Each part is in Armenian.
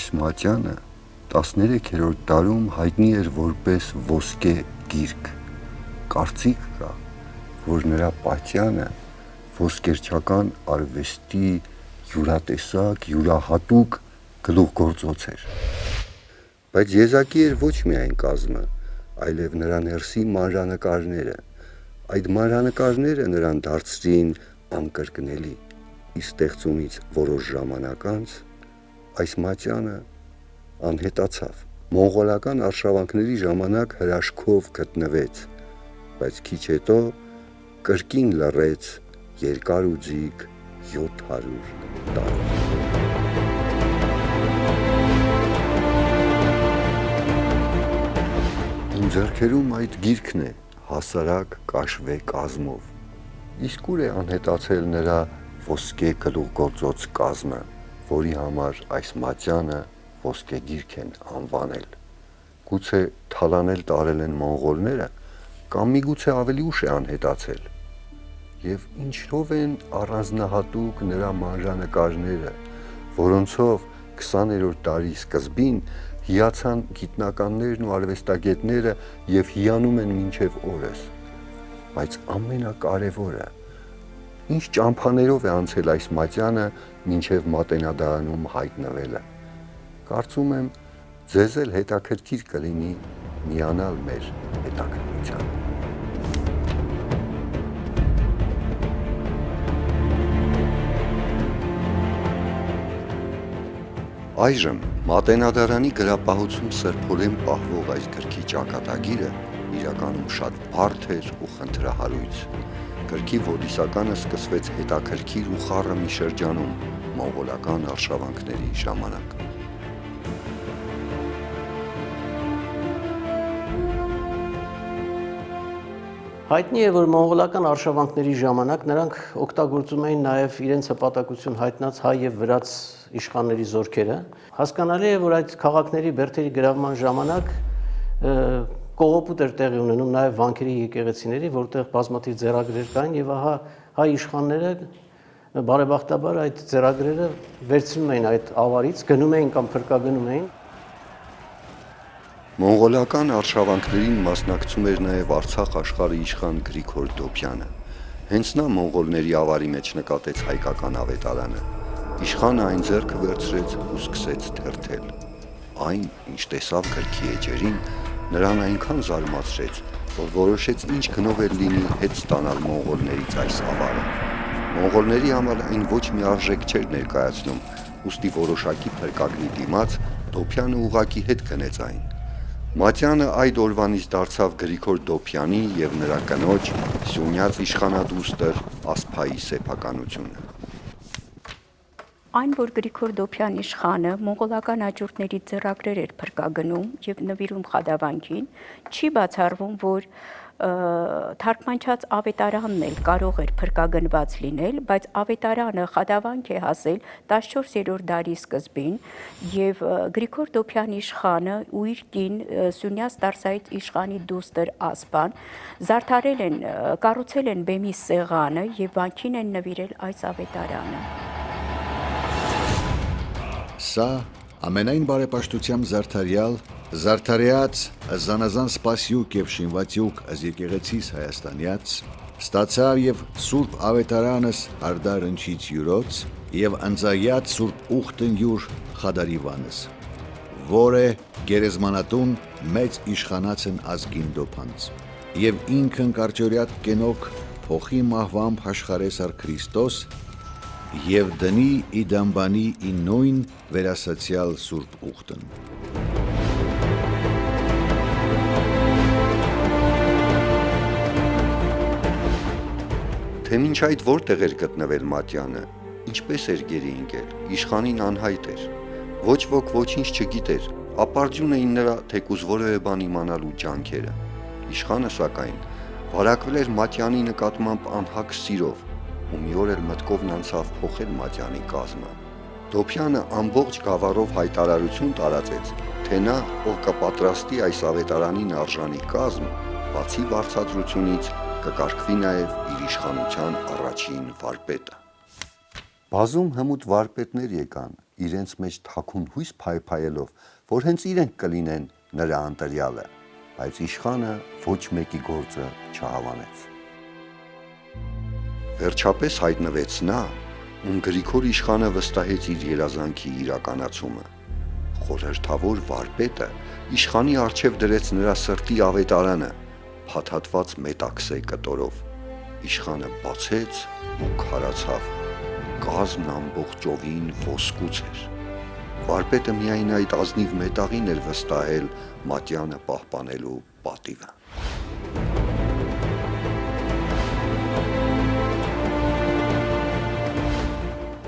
այս մատյանը 13-րդ դարում հայտնի էր որպես ոսկե գիրք։ Կարծիք կա, որ նրա պատյանը ոսկերչական արվեստի յուրատեսակ, յուրահատուկ գլուխգործոց էր։ Բայց եզակի էր ոչ միայն կազմը, այլև նրա ներսի մանրանկարները։ Այդ մանրանկարները նրան դարձրին անկրկնելի։ Իր ստեղծումից որոշ ժամանակ անց այս մատյանը անհետացավ։ Մոնղոլական արշավանքների ժամանակ հրաշքով գտնվեց, բայց քիչ հետո կրկին լռեց երկար ու ձիգ 700 տարի։ Իմ ձեռքերում այդ գիրքն է հասարակ կաշվե կազմով։ Իսկ ուր է անհետացել նրա ոսկե գլուխգործոց կազմը, որի համար այս մատյանը ոսկե գիրք են անվանել։ Գուցե թալանել տարել են մոնղոլները, կամ միգուցե ավելի ուշ է անհետացել։ Եվ ինչով են առանձնահատուկ նրա մանրանկարները, որոնցով 20-րդ դարի սկզբին հիացան գիտնականներն ու արվեստագետները և հիանում են մինչև օրս։ Բայց ամենակարևորը, ինչ ճամփաներով է անցել այս մատյանը մինչև Մատենադարանում հայտնվելը։ Կարծում եմ, ձեզ էլ հետաքրքիր կլինի միանալ մեր հետաքրքրությանը։ Այժմ Մատենադարանի գրապահություն սրբորեն պահվող այս գրքի ճակատագիրը իրականում շատ բարդ էր ու խնդրահարույց։ Գրքի ոդիսականը սկսվեց հետաքրքիր ու խառը մի շրջանում մոնղոլական արշավանքների ժամանակ։ Հայտնի է, որ մոնղոլական արշավանքների ժամանակ նրանք օգտագործում էին նաև իրենց հպատակություն հայտնած հայ և վրաց իշխանների զորքերը։ Հասկանալի է, որ այդ քաղաքների բերդերի գրավման ժամանակ կողոպուտ էր տեղի ունենում նաև վանքերի եկեղեցիների, որտեղ բազմաթիվ ձեռագրեր կային, եւ ահա հայ իշխանները բարեբախտաբար այդ ձեռագրերը վերցնում էին այդ ավարից, գնում էին կամ փրկագնում էին։ Մոնղոլական արշավանքներին մասնակցում էր նաև Արցախ աշխարհի իշխան Գրիգոր Դոբյանը։ Հենց նա մոնղոլների ավարի մեջ նկատեց հայկական ավետարանը։ Իշխանը այն ձեռքը վերցրեց ու սկսեց թերթել։ Այն, ինչ տեսավ գրքի էջերին, նրան այնքան զարմացրեց, որ որոշեց ինչ գնով էլ լինի հետ ստանալ մոնղոլներից այս ավարը։ Մոնղոլների համար այն ոչ մի արժեք չէր ներկայացնում, ուստի որոշակի փրկագնի դիմաց Դոբյանը ուղղակի հետ գնեց այն։ Մատյանը այդ օրվանից դարձավ Գրիգոր Դոբյանի և նրա կնոջ Սյունյաց իշխանադուստր Ասփայի սեփականությունը։ Այն, որ Գրիգոր Դոբյան իշխանը մոնղոլական աճուրդների ձեռագրեր էր փրկագնում և նվիրում խադավանքին, չի բացառվում, որ թարգմանչած ավետարանն էլ կարող էր փրկագնված լինել, բայց ավետարանը խադավանք է հասել 14-րդ դարի սկզբին և Գրիգոր Դոբյան իշխանը ու իր կին Սյունյաց Տարսայից իշխանի դուստր Ասպան զարդարել են, կառուցել են բեմի սեղանը և վանքին են նվիրել այս ավետարանը։ Սա ամենայն բարեպաշտությամբ զարդարյալ, զարդարյաց զանազան սպասյուկ և շինվածյուկ ըզ եկեղեցիս Հայաստանյաց, ստացավ և Սուրբ ավետարանս արդար ընչից յուրոց և ընձայած Սուրբ ուխտն յուր խադարիվանս, որ է գերեզմանատուն մեծ իշխանացն ազգին դոփանց, և ինքն կարճորյատ կենոք փոխի մահվամբ հաշխարես ար Քրիստոս և դնի ի դամբանի ի նույն վերասացյալ Սուրբ ուխտն։ Թե մինչ այդ որտեղ էր գտնվել Մատյանը, ինչպես էր գերի ընկել, իշխանին անհայտ էր։ Ոչ ոք ոչինչ չգիտեր, ապարդյուն էին նրա թեկուզ որևէ բան իմանալու ջանքերը։ Իշխանը, սակայն, վարակվել էր Մատյանի նկատմամբ անհակ սիրով, ու մի օր էլ մտքովն անցավ փոխել Մատյանի կազմը։ Դոբյանը ամբողջ գավառով հայտարարություն տարածեց, թե նա, ով կպատրաստի այս ավետարանին արժանի կազմ, բացի վարձատրությունից կկարգվի նաև իր իշխանության առաջին վարպետը։ Բազում հմուտ վարպետներ եկան, իրենց մեջ թաքուն հույս փայփայելով, որ հենց իրենք կլինեն նրա ընտրյալը, բայց իշխանը ոչ մեկի գործը չհավանեց։ Վերջապես հայտնվեց նա, ում Գրիգոր իշխանը վստահեց իր երազանքի իրականացումը։ Խորհրդավոր վարպետը իշխանի առջև դրեց նրա սրտի ավետարանը, փաթաթված մետաքսե կտորով։ Իշխանը բացեց ու քարացավ։ Կազմն ամբողջովին ոսկուց էր։ Վարպետը միայն այդ ազնիվ մետաղին էր վստահել Մատյանը պահպանելու պատիվը։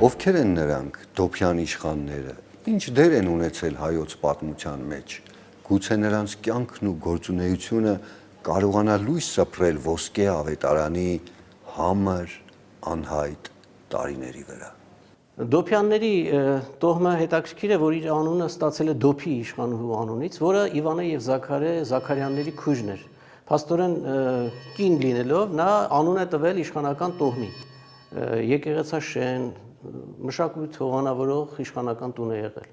Ովքեր են նրանք Դոփյան իշխանները, ինչ դեր են ունեցել հայոց պատմության մեջ, գուցե նրանց կյանքն ու գործունեությունը կարողանա լույս սփռել ոսկե ավետարանի համր, անհայտ տարիների վրա։ Դոփյանների տոհմը հետաքրքիր է, որ իր անունը ստացել է Դոփի իշխանուհու անունից, որը Իվանե եւ Զաքարյանների քույրն էր։ Փաստորեն կին լինելով նա անուն է տվել իշխանական տոհմի։ Եկեղեցաշեն, մշակույթ հողանավորող իշխանական տուն է եղել։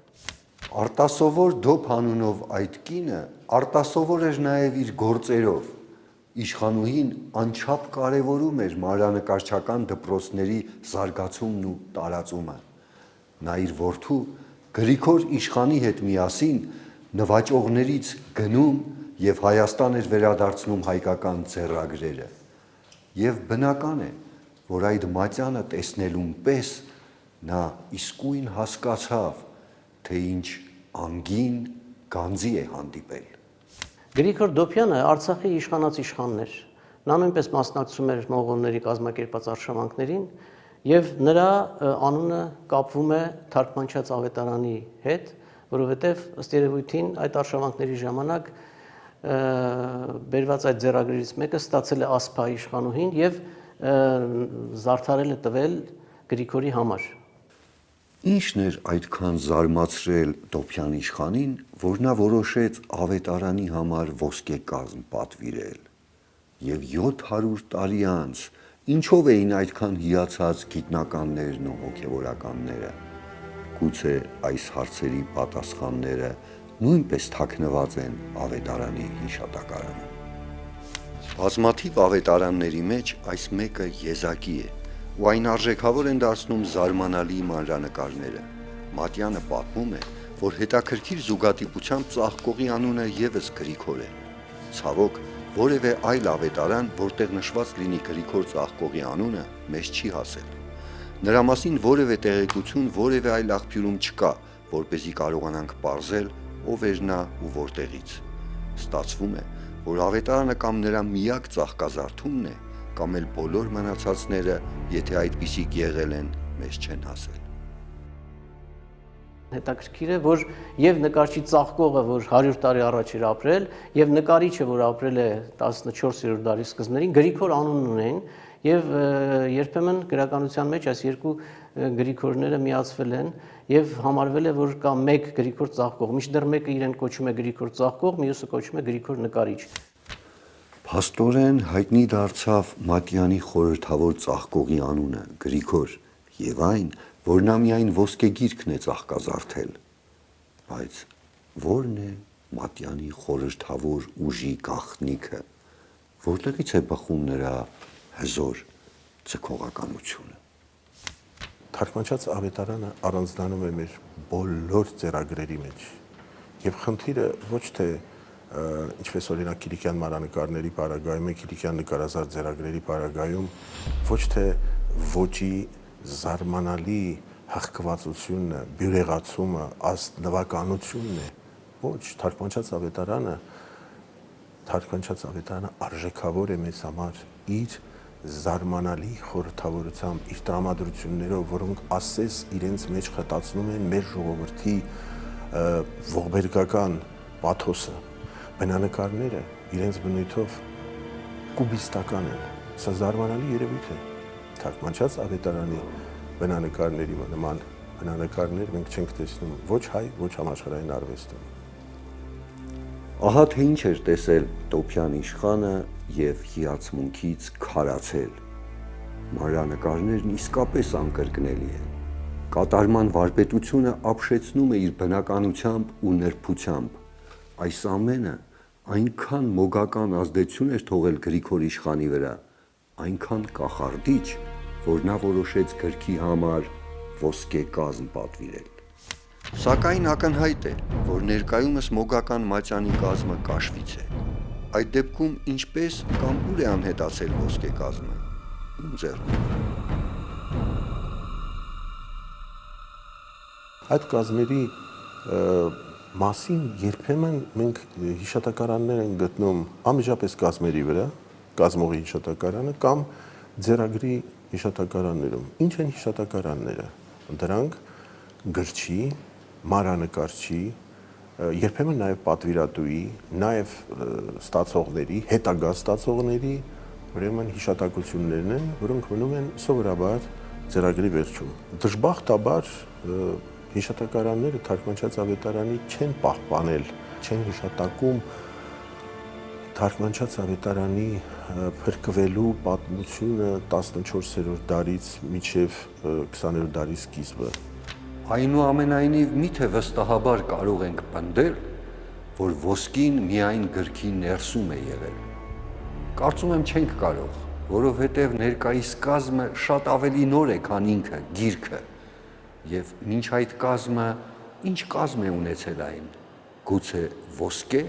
Արտասովոր Դոփ անունով այդ կինը արտասովոր էր նաև իր գործերով։ Իշխանուհին անչափ կարևորում էր մանրանկարչական դպրոցների զարգացումն ու տարածումը։ Նա իր որդու Գրիգոր իշխանի հետ միասին նվաճողներից գնում եւ Հայաստան էր վերադարձնում հայկական ձեռագրերը։ Եվ բնական է, որ այդ Մատյանը տեսնելուն պես նա իսկույն հասկացավ, թե ինչ անգին գանձի է հանդիպել։ Գրիգոր Դոփյանը Արցախի իշխանած իշխանն էր։ Նա նույնպես մասնակցում էր մողոլների կազմակերպած արշավանքներին եւ նրա անունը կապվում է թարգմանչած ավետարանի հետ, որովհետեւ ըստ երևույթին այդ արշավանքների ժամանակ բերված այդ ձեռագրերից մեկը ստացել է Ասփա իշխանուհին եւ զարդարել է տվել Գրիգորի համար։ Ինչն էր այդքան զարմացրել Դոփյան իշխանին, որ նա որոշեց ավետարանի համար ոսկե կազմ պատվիրել։ Եվ 700 տարի անց ինչով էին այդքան հիացած գիտնականներն ու հոգևորականները։ Գուցե այս հարցերի պատասխանները նույնպես թաքնված են ավետարանի հիշատակարանում։ Բազմաթիվ ավետարանների մեջ այս մեկը եզակի է, ու այն արժեքավոր են դարձնում զարմանալի մանրանկարները։ Մատյանը պատմում է, որ հետաքրքիր զուգադիպությամբ ծաղկողի անունը ևս Գրիգոր է։ Ցավոք, որևէ այլ ավետարան, որտեղ նշված լինի Գրիգոր ծաղկողի անունը, մեզ չի հասել։ Նրա մասին որևէ տեղեկություն որևէ այլ աղբյուրում չկա, որպեսզի կարողանանք պարզել ով էր նա ու որտեղից։ Ստացվում է, որ ավետարանը կամ նրա միակ ծաղկազարդումն է, կամ էլ բոլոր մնացածները, եթե այդպիսիք եղել են, մեզ չեն հասել։ Հետաքրքիր է, որ եւ նկարչի ծաղկողը, որ 100 տարի առաջ էր ապրել, եւ նկարիչը, որ ապրել է 14-րդ դարի սկզբներին, Գրիգոր անունն ունեն, եւ երբեմն գրականության մեջ այս երկու Գրիգորները միացվել են եւ համարվել է, որ կա մեկ Գրիգոր ծաղկող, մինչդեռ մեկը իրեն կոչում է Գրիգոր ծաղկող, մյուսը կոչում է Գրիգոր նկարիչ։ Փաստորեն հայտնի դարձավ Մատյանի խորհրդավոր ծաղկողի անունը Գրիգոր եւ այն, որ նա միայն ոսկե գիրքն է ծաղկազարդել, բայց ո՞րն է Մատյանի խորհրդավոր ուժի գաղտնիքը, որտեղից է բխում նրա հզոր ձգողականությունը։ Թարգմանչած ավետարանը առանձնանում է մեր բոլոր ձեռագրերի մեջ եւ խնդիրը ոչ թե ինչպես օրինակ Կիլիկյան մանրանկարների պարագայում է Կիլիկյան նկարազարդ ձեռագրերի պարագայում ոչ թե ոճի զարմանալի հղկվածությունը, բյուրեղացումը, ազնվականությունն է, ոչ, թարգմանչած ավետարանը արժեքավոր է մեզ համար իր զարմանալի խորհրդավորությամբ, իր տրամադրություններով, որոնք ասես իրենց մեջ խտացնում են մեր ժողովրդի ողբերգական պաթոսը։ Բնանկարները իրենց բնույթով կուբիստական են։ Սա զարմանալի երևույթ է։ Թարգմանչած ավետարանի բնանկարների նման բնանկարներ մենք չենք տեսնում ոչ հայ, ոչ համաշխարհային արվեստում։ Ահա թե ինչ էր տեսել Դոփյան իշխանը եւ հիացմունքից քարացել։ Մանրանկարներն իսկապես անկրկնելի են։ Կատարման վարպետությունը ապշեցնում է իր բնականությամբ ու նրբությամբ։ Այս ամենը այնքան մոգական ազդեցություն էր թողել Գրիգոր իշխանի վրա, այնքան կախարդիչ, որ նա որոշեց գրքի համար ոսկե կազմ պատվիրել։ Սակայն ակնհայտ է, որ ներկայումս մոգական մատյանի կազմը Կաշվից է։ Այդ դեպքում ինչպես կամ ուր է անհետացել ոսկե կազմը։ Ում ձեռքով։ Այդ կազմերի մասին երբեմն մենք հիշատակարաններ ենք գտնում անմիջապես կազմերի վրա, կազմողի հիշատակարանը կամ ձեռագրի հիշատակարաններում։ Ինչ են հիշատակարանները։ Դրանք գրչի, մանրանկարչի, երբեմն նաև պատվիրատուի, նաև ստացողների, հետագա ստացողների, ուրեմն հիշատակություններն են, որոնք մնում են սովորաբար ձեռագրի վերջում։ Դժբախտաբար հիշատակարանները թարգմանչած ավետարանի չեն պահպանել, չեն հիշատակում թարգմանչած ավետարանի փրկվելու պատմությունը 14-րդ դարից մինչև 20-րդ դարի սկիզբը։ Այնուամենայնիվ միթե վստահաբար կարող ենք պնդել, որ ոսկին միայն գրքի ներսում է եղել։ Կարծում եմ չենք կարող, որովհետև ներկայիս կազմը շատ ավելի նոր է, քան ինքը, գիրքը, եւ մինչ այդ կազմը ինչ կազմ է ունեցել այն, գուցե ոսկե,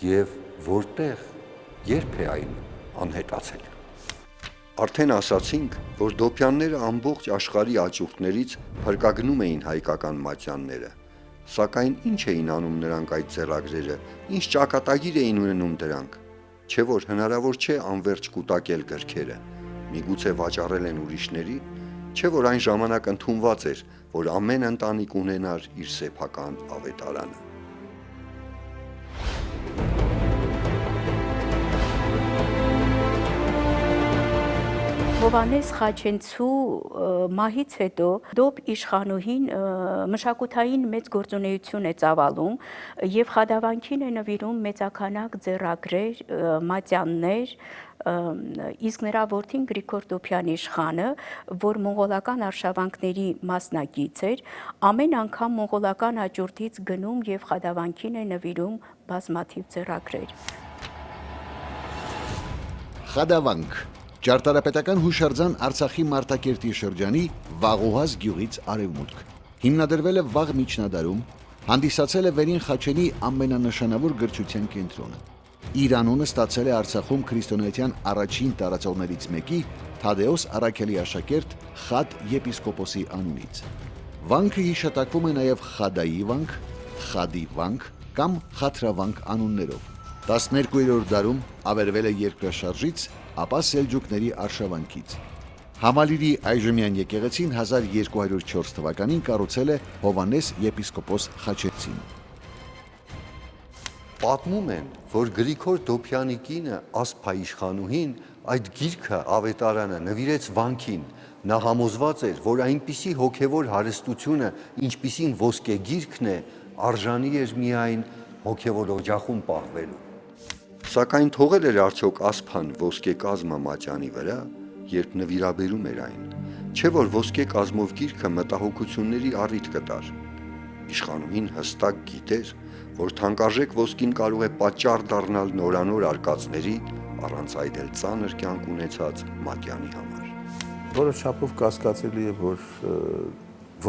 եւ որտեղ, երբ է այն անհետացել։ Արդեն ասացինք, որ դոփյանները ամբողջ աշխարհի աճուրդներից փրկագնում էին հայկական մատյանները, սակայն ինչ էին անում նրանք այդ ձեռագրերը, ինչ ճակատագիր էին ունենում դրանք, չէ որ հնարավոր չէ անվերջ կուտակել գրքերը, միգուցե վաճառել են ուրիշների, չէ որ այն ժամանակ ընդունված էր, որ ամեն ընտանիք ունենար իր սեփական ավետարանը։ Հովանես Խաչենցու մահից հետո դոփ իշխանուհին մշակութային մեծ գործունեություն է ծավալում եւ խադավանքին է նվիրում մեծաքանակ ձեռագրեր, մատյաններ, իսկ նրա որդին Գրիգոր Դոփյան իշխանը, որ մոնղոլական արշավանքների մասնակից էր, ամեն անգամ մոնղոլական աճուրդից գնում եւ խադավանքին է նվիրում բազմաթիվ ձեռագրեր։ Խադավանք Ճարտարապետական հուշարձան Արցախի Մարտակերտի շրջանի Վաղուհազ գյուղից արևմուտք։ Հիմնադրվել է վաղ միջնադարում, հանդիսացել է Վերին Խաչենի ամենանշանավոր գրչության կենտրոնը։ Իր անունը ստացել է Արցախում քրիստոնեության առաջին տարածողներից մեկի Թադեոս Առաքելի աշակերտ Խադ եպիսկոպոսի անունից։ Վանքը հիշատակվում է նաև Խադայի վանք, Խադի վանք կամ Խաթրավանք անուններով։ 12-րդ դարում ավերվել է երկրաշարժից, ապա սելջուկների արշավանքից։ Համալիրի այժմյան եկեղեցին 1204 թվականին կառուցել է Հովանես եպիսկոպոս Խաչենցին։ Պատմում են, որ Գրիգոր Դոփյանի կինը Ասփա իշխանուհին այդ գիրքը ավետարանը նվիրեց վանքին։ Նա համոզված էր, որ այնպիսի հոգևոր հարստությունը, ինչպիսին ոսկե գիրքն է, արժանի էր միայն հոգևոր օջախում պահվելու։ Սակայն թողել էր արդյոք Ասփան ոսկե կազմը մատյանի վրա, երբ նվիրաբերում էր այն, չէ որ ոսկե կազմով գիրքը մտահոգությունների առիթ կտար։ Իշխանուհին հստակ գիտեր, որ թանկարժեք ոսկին կարող է պատճառ դառնալ նորանոր արկածների, առանց այդ էլ ծանր կյանք ունեցած մատյանի համար։ Որոշ չափով կասկածելի է, որ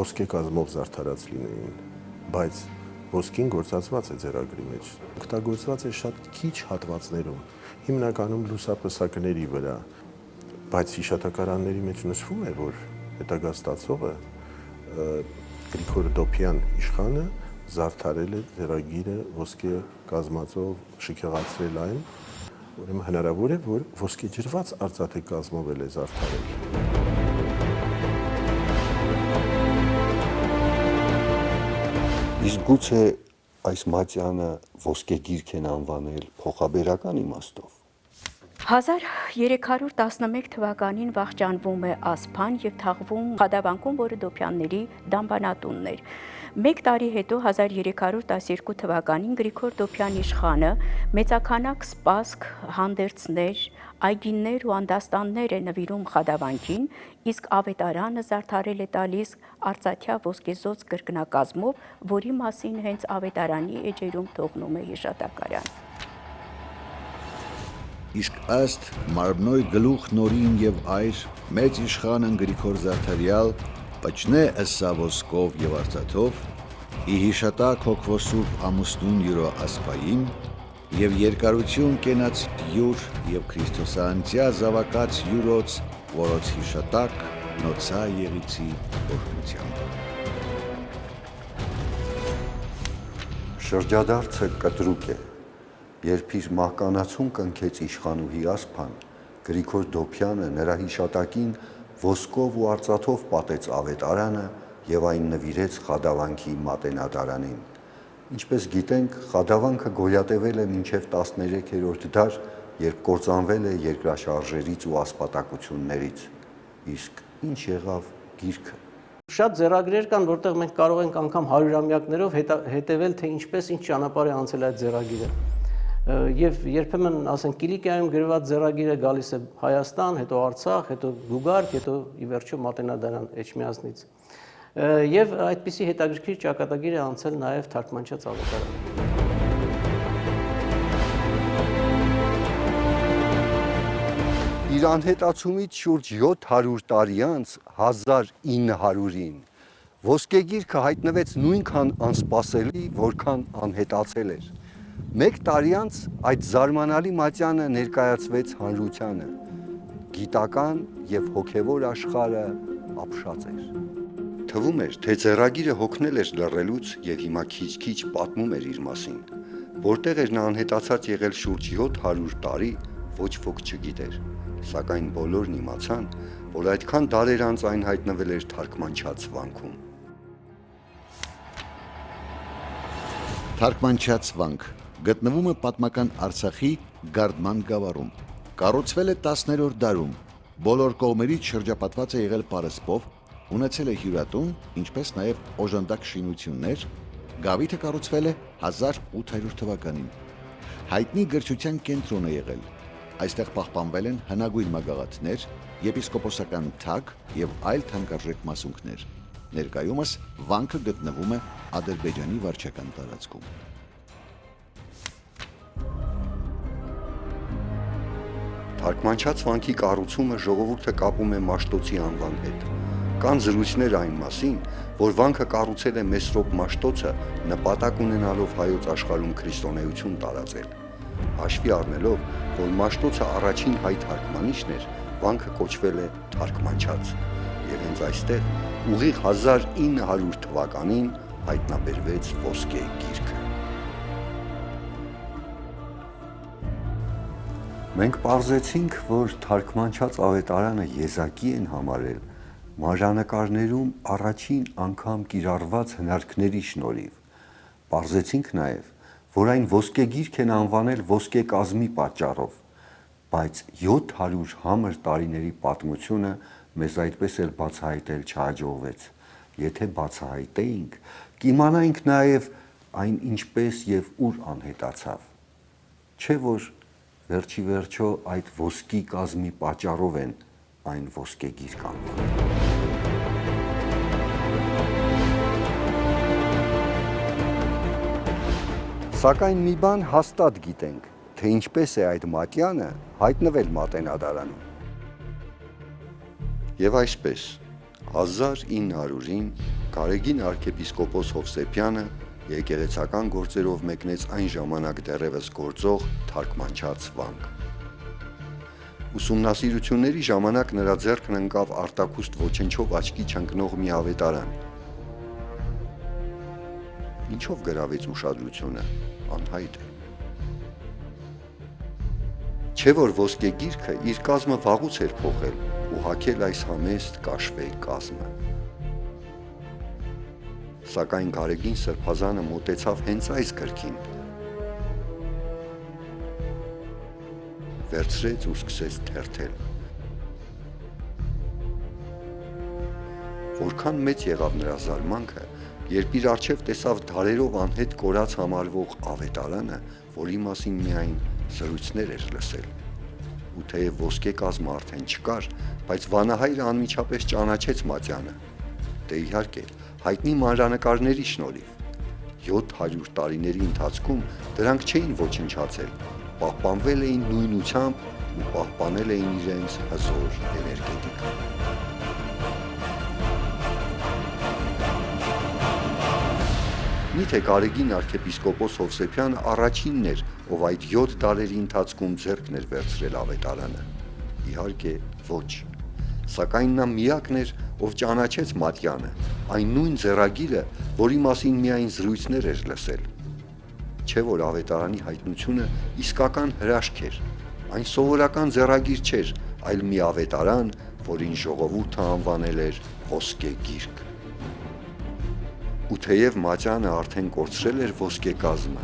ոսկե կազմով զարդարած լինեին, բայց ոսկին գործածված է ձեռագրի մեջ, օգտագործված է շատ քիչ հատվածներում, հիմնականում լուսապսակների վրա, բայց հիշատակարանների մեջ նշվում է, որ հետագա ստացողը Գրիգոր Դոփյան իշխանը զարդարել է ձեռագիրը ոսկե կազմածով, շքեղացրել այն, ուրեմն հնարավոր է, որ ոսկե ջրված արծաթե կազմով է զարդարել։ Իսկ գուցե այս մատյանը ոսկե գիրք են անվանել փոխաբերական իմաստով։ 1311 թվականին վախճանվում է Ասփան եւ թաղվում Խադավանքում, որը Դոփյանների դամբանատունն էր։ Մեկ տարի հետո 1312 թվականին Գրիգոր Դոփյան իշխանը մեծաքանակ սպասք, հանդերձներ, այգիներ ու անդաստաններ է նվիրում Խադավանքին, իսկ ավետարանը զարդարել է տալիս արծաթյա ոսկեզոծ կրկնակազմով, որի մասին հենց ավետարանի էջերում թողնում է հիշատակարան։ Իսկ ըստ Մարմնոյ գլուխ նորին եւ այր մեծ իշխանն Գրիգոր Զարդարյալ պճնե ըսա ոսկով եւ արծաթով ի հիշատակ հոգվո սուրբ ամուսնուն յուրո ասպային եւ երկարություն կենաց յուր եւ Քրիստոսանցիա զավակած յուրոց որոց հիշատակ նոցա եղիցի օրհնությամբ։ Շրջադարձը կտրուկ է, երբ իր մահկանացուն կնքեց իշխանուհի ասպան, Գրիգոր Դոփյանը նրա հիշատակին ոսկով ու արծաթով պատեց ավետարանը եւ այն նվիրեց Խադավանքի մատենադարանին։ Ինչպես գիտենք, Խադավանքը գոյատևել է մինչև 13-րդ դար, երբ կործանվել է երկրաշարժերից ու ասպատակություններից։ Իսկ ինչ եղավ գիրքը։ Շատ ձեռագրեր կան, որտեղ մենք կարող ենք անգամ հարյուրամյակներով հետևել, թե ինչպես ինչ ճանապարհ է անցել այդ ձեռագիրը։ Եվ երբեմն, ասենք, Կիլիկիայում գրված ձեռագիրը գալիս է Հայաստան, հետո Արցախ, հետո Գուգարք, հետո ի վերջո Մատենադարան Էջմիածնից։ Եվ այդպիսի հետաքրքիր ճակատագիր է անցել նաև թարգմանչած ավետարանը։ Իր անհետացումից շուրջ 700 տարի անց 1900-ին ոսկեգիրքը հայտնվեց նույնքան անսպասելի, որքան անհետացել էր։ Մեկ տարի անց այդ զարմանալի մատյանը ներկայացվեց հանրությանը։ Գիտական եւ հոգեվոր աշխարհը ապշած էր։ Թվում էր, թե ձեռագիրը հոգնել էր լռելուց եւ հիմա քիչ-քիչ պատմում էր իր մասին։ Որտեղ էր նա անհետացած եղել շուրջ 700 տարի, ոչ ոք չգիտեր։ Սակայն բոլորն իմացան, որ այդքան դարեր անց այն հայտնվել էր թարգմանչած վանքում։ Թարգմանչած վանք գտնվում է պատմական Արցախի Գարդման գավառում։ Կառուցվել է 10-րդ դարում, բոլոր կողմերից շրջապատված է եղել պարսպով, ունեցել է հյուրատուն, ինչպես նաև օժանդակ շինություններ, գավիթը կառուցվել է 1800 թվականին։ Հայտնի գրչության կենտրոն է եղել։ Այստեղ պահպանվել են հնագույն մագաղաթներ, եպիսկոպոսական թագ եւ այլ թանկարժեք մասունքներ։ Ներկայումս վանքը գտնվում է Ադրբեջանի վարչական տարածքում։ Թարգմանչած վանքի կառուցումը ժողովուրդը կապում է Մաշտոցի անվան հետ։ Կան զրույցներ այն մասին, որ վանքը կառուցել է Մեսրոպ Մաշտոցը նպատակ ունենալով հայոց աշխարհում քրիստոնեություն տարածել։ Հաշվի առնելով, որ Մաշտոցը առաջին հայ թարգմանիչն էր, վանքը կոչվել է Թարգմանչած։ Եվ հենց այստեղ ուղիղ 1900 թվականին հայտնաբերվեց ոսկե գիրքը։ Մենք պարզեցինք, որ թարգմանչած ավետարանը եզակի են համարել մանրանկարներում առաջին անգամ կիրառված հնարքների շնորհիվ։ Պարզեցինք նաև, որ այն ոսկեգիրք են անվանել ոսկե կազմի պատճառով, բայց 700 համր տարիների պատմությունը մեզ այդպես էլ բացահայտել չհաջողվեց։ Եթե բացահայտեինք, կիմանայինք նաև այն ինչպես եւ ուր անհետացավ։ Չէ՞ որ վերջի վերջո այդ ոսկի կազմի պատճառով են այն ոսկեգիրք անվանում։ Սակայն մի բան հաստատ գիտենք, թե ինչպես է այդ մատյանը հայտնվել Մատենադարանում։ Եվ այսպես 1900-ին Գարեգին arczepiskopos Հովսեփյանը եկեղեցական գործերով մեկնեց այն ժամանակ դեռևս գործող թարգմանչած վանք։ Ուսումնասիրությունների ժամանակ նրա ձեռքն ընկավ արտակուստ ոչնչով աչքի չընկնող մի ավետարան։ Ինչով գրավեց ուշադրությունը, անհայտ է։ Չէ՞ որ ոսկե գիրքը իր կազմը վաղուց էր փոխել ու հագել այս համեստ կաշվե կազմը։ Սակայն Գարեգին Սրբազանը մոտեցավ հենց այս գրքին։ Վերցրեց ու սկսեց թերթել։ Որքան մեծ եղավ նրա զարմանքը, Երբ իր առջև տեսավ դարերով անհետ կորած համարվող ավետարանը, որի մասին միայն զրույցներ էր լսել, ու թեև ոսկե կազմը արդեն չկար, բայց վանահայրը անմիջապես ճանաչեց Մատյանը, դե իհարկե, հայտնի մանրանկարների շնորհիվ։ 700 տարիների ընթացքում դրանք չէին ոչնչացել, պահպանվել էին նույնությամբ ու պահպանել էին իրենց հզոր էներգետիկա։ Միթե Գարեգին arczepiskopos Հովսեփյանը առաջինն էր, ով այդ 7 տարերի ընթացքում ձեռքն էր վերցրել ավետարանը։ Իհարկե, ոչ։ Սակայն նա միակն էր, ով ճանաչեց Մատյանը, այն նույն ձեռագիրը, որի մասին միայն զրույցներ էր լսել։ Չէ՞ որ ավետարանի հայտնությունը իսկական հրաշք էր։ Այն սովորական ձեռագիր չէր, այլ մի ավետարան, որին ժողովուրդը անվանել էր ոսկե գիրք։ Ու թեև Մատյանը արդեն կորցրել էր ոսկե կազմը,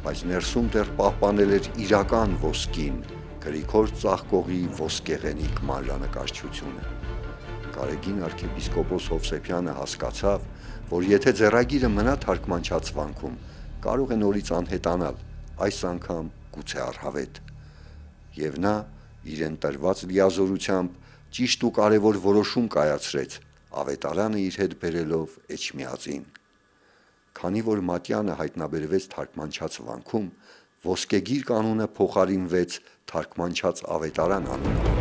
բայց ներսում դեռ պահպանել էր իրական ոսկին, Գրիգոր Ծաղկողի ոսկեղենիկ մանրանկարչությունը։ Գարեգին arczepiskopos Հովսեփյանը հասկացավ, որ եթե ձեռագիրը մնա թարգմանչած վանքում, կարող է նորից անհետանալ, այս անգամ գուցե առհավետ։ Եվ նա իրեն տրված լիազորությամբ ճիշտ ու կարևոր որոշում կայացրեց, ավետարանը իր հետ բերելով Էջմիածին։ Քանի որ Մատյանը հայտնաբերվեց թարգմանչած վանքում, ոսկեգիր կանոնը փոխարինվեց թարգմանչած ավետարան անունով։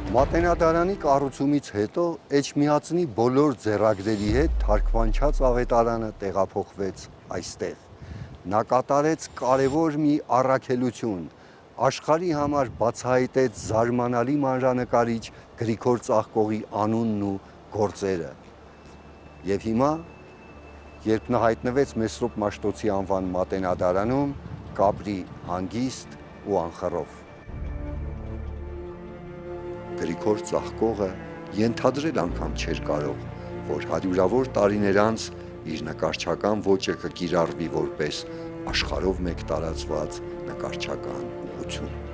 Մատենադարանի կառուցումից հետո Էջմիածնի բոլոր ձեռագրերի հետ թարգմանչած ավետարանը տեղափոխվեց այստեղ։ Նա կատարեց կարևոր մի առաքելություն, աշխարհի համար բացահայտեց զարմանալի մանրանկարիչ Գրիգոր Ծաղկողի անունն ու գործերը։ Եվ հիմա, երբ նա հայտնվեց Մեսրոպ Մաշտոցի անվան Մատենադարանում, կապրի հանգիստ ու անխռով։ Գրիգոր Ծաղկողը ենթադրել անգամ չէր կարող, որ հարյուրավոր տարիներ անց իր նկարչական ոճը կկիրառվի որպես աշխարհով մեկ տարածված նկարչական ուղղություն։